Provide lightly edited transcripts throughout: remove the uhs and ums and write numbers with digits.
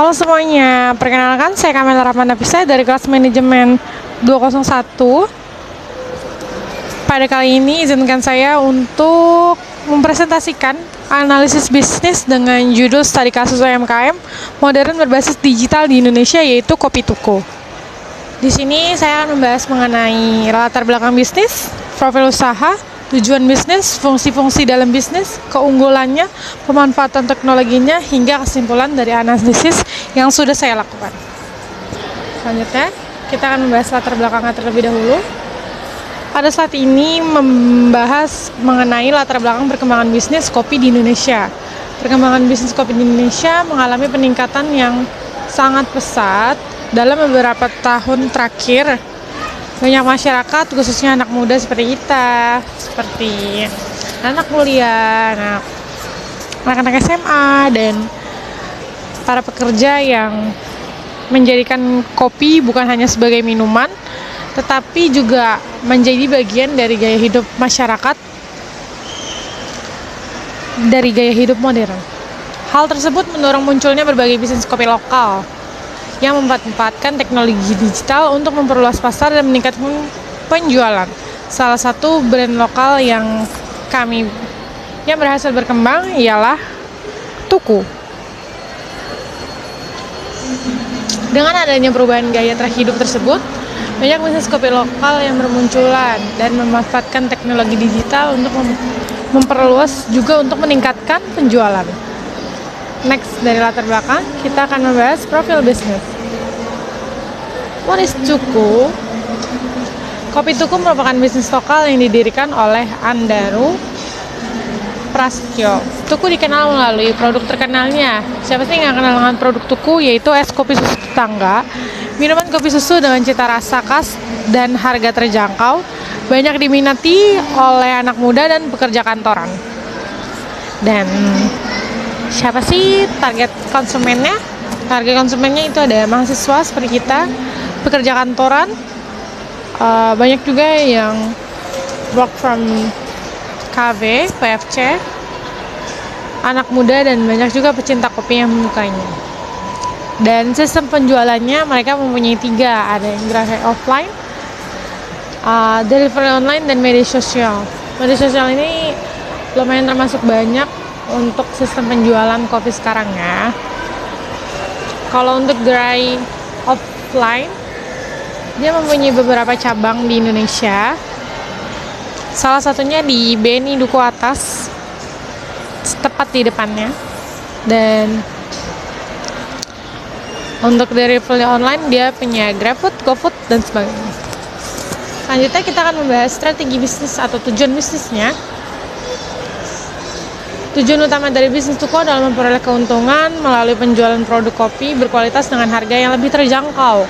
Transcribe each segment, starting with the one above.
Halo semuanya, perkenalkan saya Kamela Rahmanafisa dari kelas manajemen 201. Pada kali ini izinkan saya untuk mempresentasikan analisis bisnis dengan judul studi kasus UMKM modern berbasis digital di Indonesia, yaitu Kopi Tuku. Di sini saya akan membahas mengenai latar belakang bisnis, profil usaha, tujuan bisnis, fungsi-fungsi dalam bisnis, keunggulannya, pemanfaatan teknologinya, hingga kesimpulan dari analisis yang sudah saya lakukan. Selanjutnya, kita akan membahas latar belakangnya terlebih dahulu. Pada saat ini membahas mengenai latar belakang perkembangan bisnis kopi di Indonesia. Perkembangan bisnis kopi di Indonesia mengalami peningkatan yang sangat pesat dalam beberapa tahun terakhir. Banyak masyarakat, khususnya anak muda seperti kita, seperti anak kuliah, anak-anak SMA, dan para pekerja yang menjadikan kopi bukan hanya sebagai minuman, tetapi juga menjadi bagian dari gaya hidup masyarakat, dari gaya hidup modern. Hal tersebut mendorong munculnya berbagai bisnis kopi lokal yang memanfaatkan teknologi digital untuk memperluas pasar dan meningkatkan penjualan. Salah satu brand lokal yang berhasil berkembang ialah Tuku. Dengan adanya perubahan gaya terhidup tersebut, banyak bisnis kopi lokal yang bermunculan dan memanfaatkan teknologi digital untuk memperluas juga untuk meningkatkan penjualan. Next, dari latar belakang, kita akan membahas profil bisnis. What is Tuku? Kopi Tuku merupakan bisnis lokal yang didirikan oleh Andaru Prasetyo. Tuku dikenal melalui produk terkenalnya. Siapa sih yang nggak kenal dengan produk Tuku? Yaitu es kopi susu tetangga, minuman kopi susu dengan cita rasa khas dan harga terjangkau, banyak diminati oleh anak muda dan pekerja kantoran. Dan siapa sih target konsumennya? Target konsumennya itu ada mahasiswa seperti kita, pekerja kantoran, banyak juga yang work from cafe, PFC, anak muda, dan banyak juga pecinta kopi yang menyukainya. Dan sistem penjualannya mereka mempunyai 3, ada yang gerai offline, delivery online, dan media sosial. Media sosial ini lumayan termasuk banyak untuk sistem penjualan kopi sekarang ya. Kalau untuk gerai offline, dia mempunyai beberapa cabang di Indonesia. Salah satunya di BNI Duku Atas, tepat di depannya. Dan untuk delivery online dia punya GrabFood, GoFood, dan sebagainya. Selanjutnya kita akan membahas strategi bisnis atau tujuan bisnisnya. Tujuan utama dari bisnis Tuku adalah memperoleh keuntungan melalui penjualan produk kopi berkualitas dengan harga yang lebih terjangkau.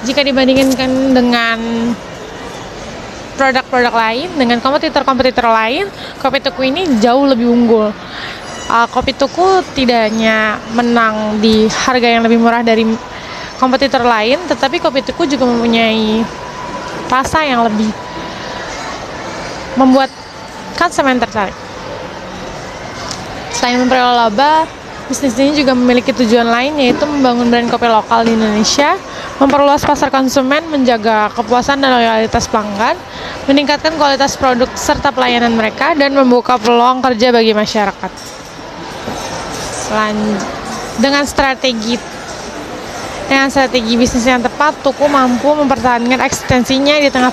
Jika dibandingkan dengan produk-produk lain, dengan kompetitor-kompetitor lain, Kopi Tuku ini jauh lebih unggul. Kopi Tuku tidak hanya menang di harga yang lebih murah dari kompetitor lain, tetapi Kopi Tuku juga mempunyai rasa yang lebih membuat konsumen tertarik. Selain memperoleh laba, bisnis ini juga memiliki tujuan lain, yaitu membangun brand kopi lokal di Indonesia, memperluas pasar konsumen, menjaga kepuasan dan loyalitas pelanggan, meningkatkan kualitas produk serta pelayanan mereka, dan membuka peluang kerja bagi masyarakat. Dengan strategi bisnis yang tepat, Tuku mampu mempertahankan eksistensinya di tengah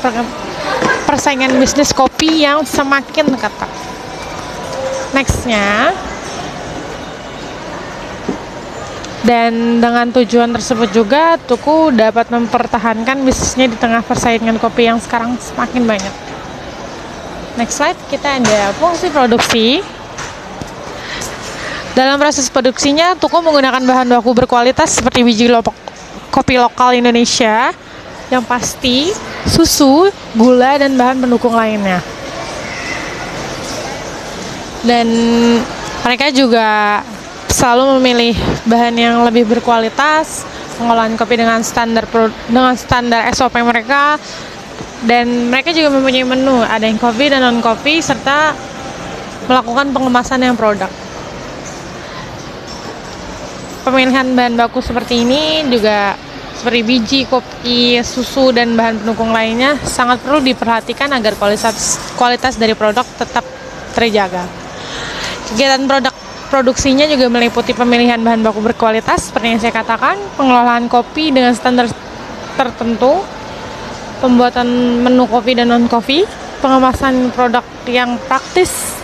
persaingan bisnis kopi yang semakin ketat. Nextnya, dan dengan tujuan tersebut juga Tuku dapat mempertahankan bisnisnya di tengah persaingan kopi yang sekarang semakin banyak. Next slide, kita ada fungsi produksi. Dalam proses produksinya, Tuku menggunakan bahan baku berkualitas seperti biji kopi lokal Indonesia, yang pasti susu, gula, dan bahan pendukung lainnya. Dan mereka juga selalu memilih bahan yang lebih berkualitas, pengolahan kopi dengan standar SOP mereka, dan mereka juga mempunyai menu, ada yang kopi dan non kopi, serta melakukan pengemasan yang produk. pemilihan bahan baku seperti ini juga seperti biji, kopi, susu, dan bahan pendukung lainnya sangat perlu diperhatikan agar kualitas dari produk tetap terjaga. Kegiatan produksinya juga meliputi pemilihan bahan baku berkualitas seperti yang saya katakan, pengelolaan kopi dengan standar tertentu, pembuatan menu kopi dan non-kopi, pengemasan produk yang praktis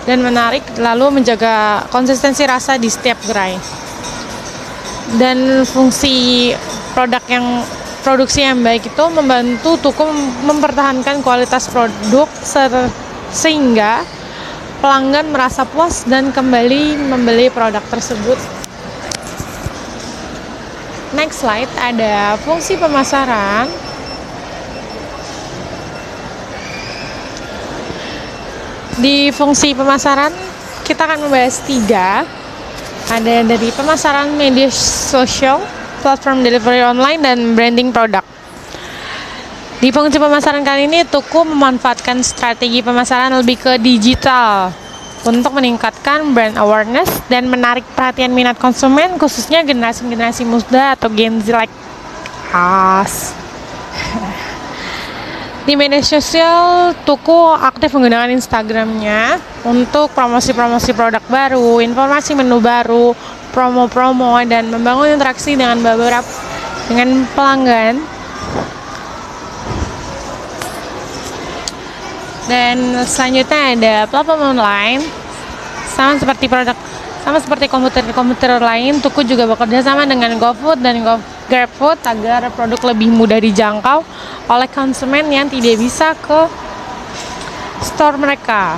dan menarik, lalu menjaga konsistensi rasa di setiap gerai. Dan fungsi produksi yang baik itu membantu toko mempertahankan kualitas produk sehingga pelanggan merasa puas dan kembali membeli produk tersebut. Next slide, ada fungsi pemasaran. Di fungsi pemasaran kita akan membahas 3. Ada dari pemasaran media sosial, platform delivery online, dan branding produk. Di fungsi pemasaran kali ini, toko memanfaatkan strategi pemasaran lebih ke digital untuk meningkatkan brand awareness dan menarik perhatian minat konsumen, khususnya generasi muda atau Gen Z like us. Di media sosial, toko aktif menggunakan Instagramnya untuk promosi-promosi produk baru, informasi menu baru, promo-promo, dan membangun interaksi dengan pelanggan. Dan selanjutnya ada platform online. Sama seperti komputer lain, toko juga bekerja sama dengan GoFood dan GrabFood agar produk lebih mudah dijangkau oleh konsumen yang tidak bisa ke store mereka.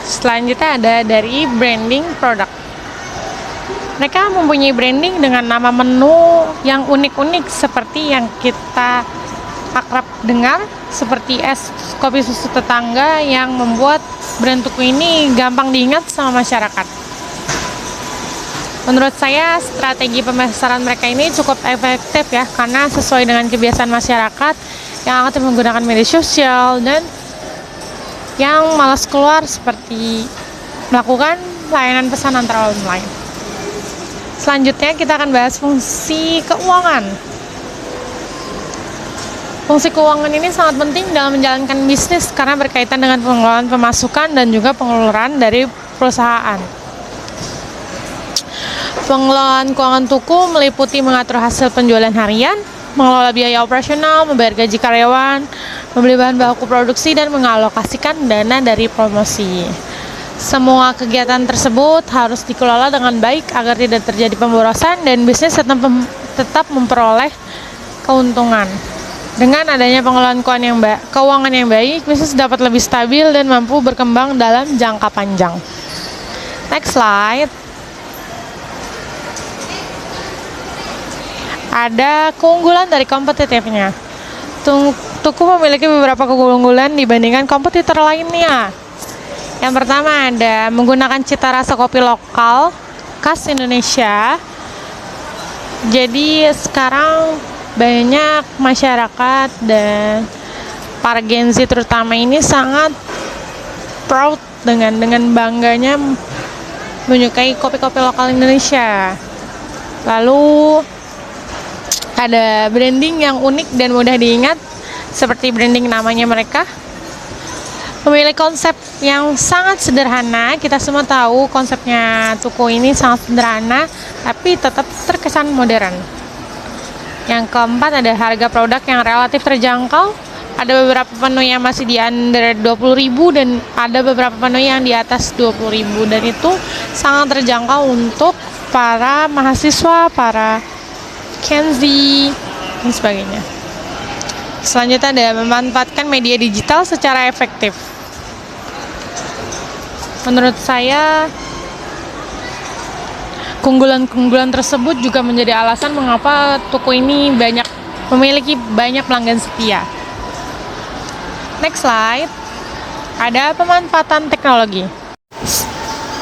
Selanjutnya ada dari branding produk. Mereka mempunyai branding dengan nama menu yang unik-unik seperti yang kita akrab dengar, seperti es kopi susu tetangga, yang membuat brand toko ini gampang diingat sama masyarakat. Menurut saya, strategi pemasaran mereka ini cukup efektif ya, karena sesuai dengan kebiasaan masyarakat yang aktif menggunakan media sosial dan yang malas keluar, seperti melakukan layanan pesan antara online. Selanjutnya kita akan bahas fungsi keuangan. Fungsi keuangan ini sangat penting dalam menjalankan bisnis karena berkaitan dengan pengelolaan pemasukan dan juga pengeluaran dari perusahaan. Pengelolaan keuangan toko meliputi mengatur hasil penjualan harian, mengelola biaya operasional, membayar gaji karyawan, membeli bahan baku produksi, dan mengalokasikan dana dari promosi. Semua kegiatan tersebut harus dikelola dengan baik agar tidak terjadi pemborosan dan bisnis tetap memperoleh keuntungan. Dengan adanya pengelolaan keuangan yang baik, bisnis dapat lebih stabil dan mampu berkembang dalam jangka panjang. Next slide. Ada keunggulan dari kompetitifnya. Toko memiliki beberapa keunggulan dibandingkan kompetitor lainnya. Yang pertama ada menggunakan cita rasa kopi lokal khas Indonesia. Jadi sekarang banyak masyarakat dan para Gen Z terutama ini sangat proud dengan bangganya menyukai kopi-kopi lokal Indonesia. Lalu ada branding yang unik dan mudah diingat, seperti branding namanya mereka. Memilih konsep yang sangat sederhana. Kita semua tahu konsepnya toko ini sangat sederhana, tapi tetap terkesan modern. Yang keempat ada harga produk yang relatif terjangkau. Ada beberapa menu yang masih di under 20.000 dan ada beberapa menu yang di atas 20.000, dan itu sangat terjangkau untuk para mahasiswa, para Gen Z, dan sebagainya. Selanjutnya ada memanfaatkan media digital secara efektif. Menurut saya, keunggulan tersebut juga menjadi alasan mengapa toko ini memiliki banyak pelanggan setia. Next slide. Ada pemanfaatan teknologi.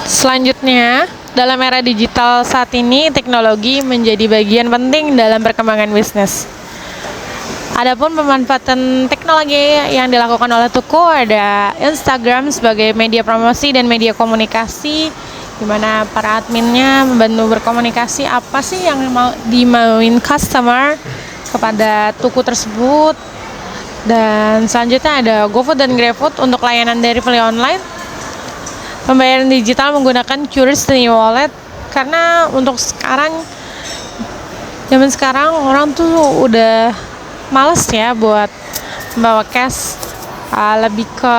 Selanjutnya, dalam era digital saat ini, teknologi menjadi bagian penting dalam perkembangan bisnis. Adapun pemanfaatan teknologi yang dilakukan oleh toko, ada Instagram sebagai media promosi dan media komunikasi di mana para adminnya membantu berkomunikasi apa sih yang mau dimauin customer kepada toko tersebut. Dan selanjutnya ada GoFood dan GrabFood untuk layanan delivery online, pembayaran digital menggunakan QRIS dan e-wallet, karena untuk zaman sekarang orang tuh udah males ya buat membawa cash, lebih ke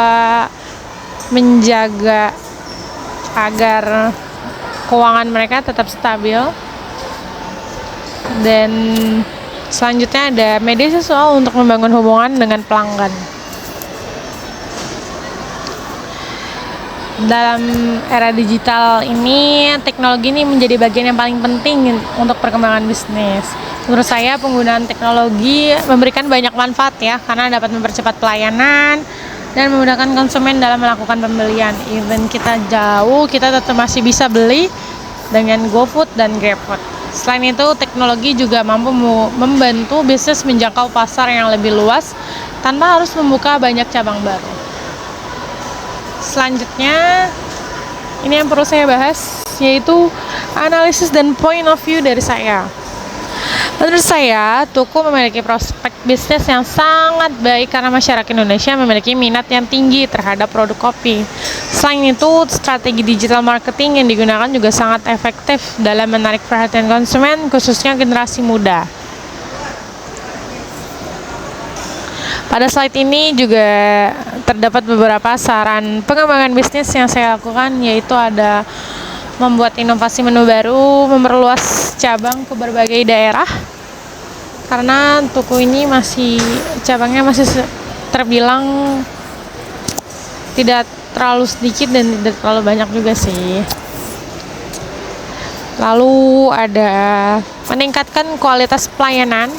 menjaga agar keuangan mereka tetap stabil. Dan selanjutnya ada media sosial untuk membangun hubungan dengan pelanggan. Dalam era digital ini, teknologi ini menjadi bagian yang paling penting untuk perkembangan bisnis. Menurut saya, penggunaan teknologi memberikan banyak manfaat ya, karena dapat mempercepat pelayanan dan memudahkan konsumen dalam melakukan pembelian. Even kita jauh, kita tetap masih bisa beli dengan GoFood dan GrabFood. Selain itu, teknologi juga mampu membantu bisnis menjangkau pasar yang lebih luas tanpa harus membuka banyak cabang baru. Selanjutnya, ini yang perlu saya bahas, yaitu analisis dan point of view dari saya. Menurut saya, Tuku memiliki prospek bisnis yang sangat baik karena masyarakat Indonesia memiliki minat yang tinggi terhadap produk kopi. Selain itu, strategi digital marketing yang digunakan juga sangat efektif dalam menarik perhatian konsumen, khususnya generasi muda. Pada slide ini juga terdapat beberapa saran pengembangan bisnis yang saya lakukan, yaitu ada membuat inovasi menu baru, memperluas cabang ke berbagai daerah, karena Tuku ini cabangnya masih terbilang tidak terlalu sedikit dan tidak terlalu banyak juga sih. Lalu ada meningkatkan kualitas pelayanan.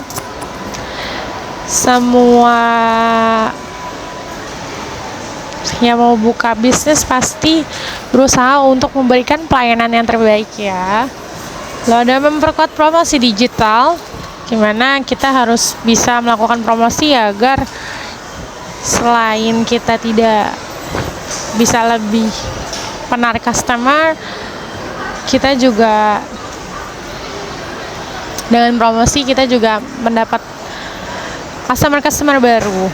Semua yang mau buka bisnis pasti berusaha untuk memberikan pelayanan yang terbaik ya. Lalu ada memperkuat promosi digital, gimana kita harus bisa melakukan promosi agar selain kita tidak bisa lebih menarik customer, kita juga dengan promosi kita juga mendapat customer baru.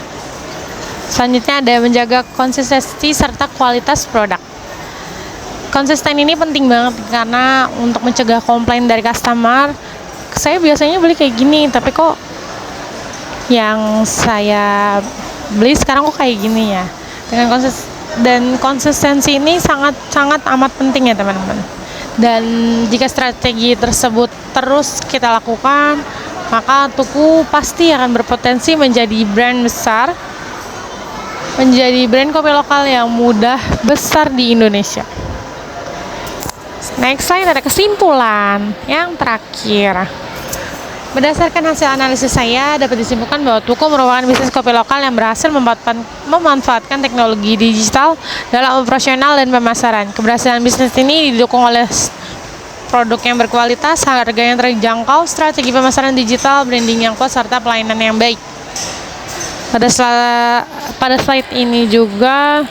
Selanjutnya ada menjaga konsistensi serta kualitas produk. Konsisten ini penting banget karena untuk mencegah komplain dari customer. Saya biasanya beli kayak gini, tapi kok yang saya beli sekarang kok kayak gini ya. Dan konsistensi ini sangat amat penting ya teman-teman. Dan jika strategi tersebut terus kita lakukan, maka Tuku pasti akan berpotensi menjadi brand besar, menjadi brand kopi lokal yang mudah besar di Indonesia. Next slide ada kesimpulan yang terakhir. Berdasarkan hasil analisis saya, dapat disimpulkan bahwa Tuku merupakan bisnis kopi lokal yang berhasil memanfaatkan teknologi digital dalam operasional dan pemasaran. Keberhasilan bisnis ini didukung oleh produk yang berkualitas, harga yang terjangkau, strategi pemasaran digital, branding yang kuat, serta pelayanan yang baik. Pada slide ini juga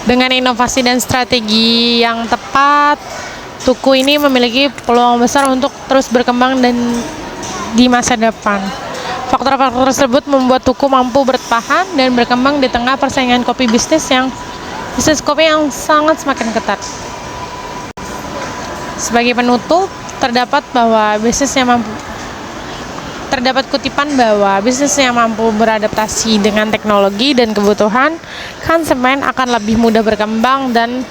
dengan inovasi dan strategi yang tepat, Tuku ini memiliki peluang besar untuk terus berkembang dan di masa depan. Faktor-faktor tersebut membuat Tuku mampu bertahan dan berkembang di tengah persaingan bisnis kopi yang semakin ketat. Sebagai penutup, terdapat kutipan bahwa bisnis yang mampu beradaptasi dengan teknologi dan kebutuhan konsumen akan lebih mudah berkembang dan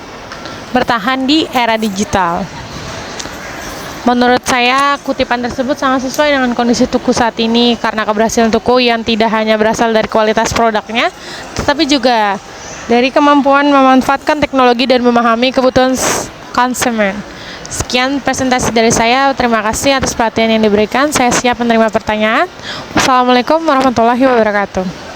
bertahan di era digital. Menurut saya, kutipan tersebut sangat sesuai dengan kondisi Tuku saat ini karena keberhasilan Tuku yang tidak hanya berasal dari kualitas produknya, tetapi juga dari kemampuan memanfaatkan teknologi dan memahami kebutuhan konsumen. Sekian presentasi dari saya. Terima kasih atas perhatian yang diberikan. Saya siap menerima pertanyaan. Wassalamualaikum warahmatullahi wabarakatuh.